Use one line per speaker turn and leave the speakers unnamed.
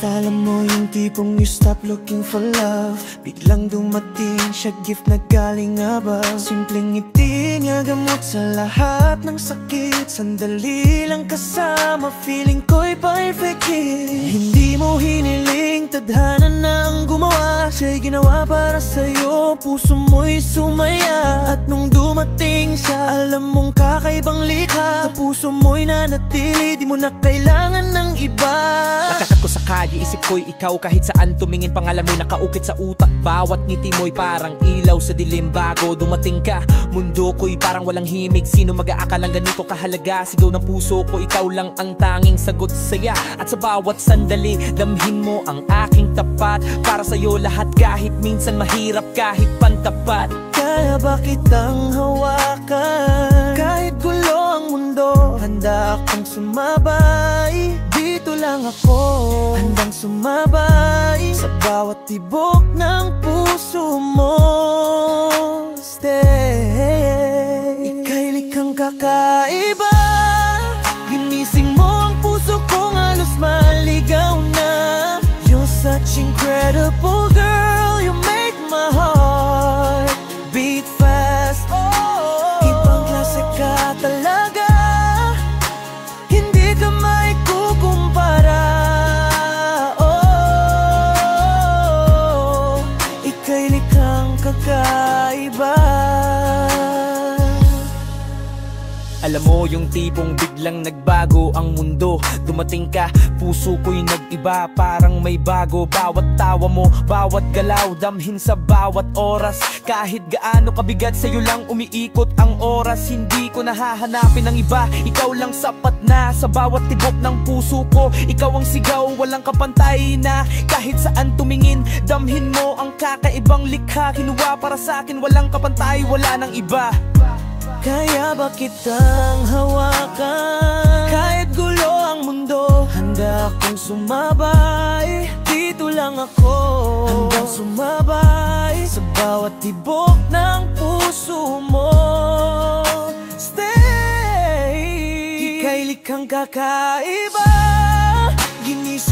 Basta alam mo yung tipong you stop looking for love, biglang dumating siya, gift na galing above. Simpleng ngiti nga gamot sa lahat ng sakit, sandali lang kasama, feeling ko'y perfect hit. Hindi mo hiniling, tadhana na ang gumawa, siya'y ginawa para sa'yo, puso mo'y sumaya. At nung dumating siya, alam mong kakaibang likha, sa puso mo'y nanatili, di mo na kailangan ng iba.
Nakakat ko sa kalye, isip ko'y ikaw, kahit saan tumingin, pangalan mo'y nakaukit sa utak. Bawat ngiti mo'y parang ilaw sa dilim, bago dumating ka, mundo ko'y parang walang himig. Sino mag-aakalang ganito kahalaga, sigaw ng puso ko, ikaw lang ang tanging sagot saya. At sa bawat sandali, damhin mo ang aking tapat, para sa'yo lahat kahit minsan mahirap, kahit pantapat.
Kaya ba kitang hawakan, kahit gulo ang mundo, handa akong sumabay. Dito lang ako, handang sumabay sa bawat tibok ng puso mo. Stay, ika'y likhang kakaiba, ginising mo ang puso kong halos maligaw na. You're such incredible girl, you make my heart beat fast. Ibang klase ka talaga, hindi ka maikukumpara. Ika'y likhang kakaiba.
Alam mo yung tipong biglang nagbago ang mundo, dumating ka, puso ko'y nag-iba, parang may bago. Bawat tawa mo, bawat galaw, damhin sa bawat oras. Kahit gaano kabigat, sa'yo lang umiikot ang oras. Hindi ko nahahanapin ang iba, ikaw lang sapat na. Sa bawat tibok ng puso ko, ikaw ang sigaw, walang kapantay na. Kahit saan tumingin, damhin mo ang kakaibang likha. Kinuha para sa'kin, walang kapantay, wala nang iba.
Kaya ba kitang hawakan, kahit gulo ang mundo, handa akong sumabay. Dito lang ako, handang sumabay sa bawat tibok ng puso mo. Stay, ika'y likhang kakaiba, ginising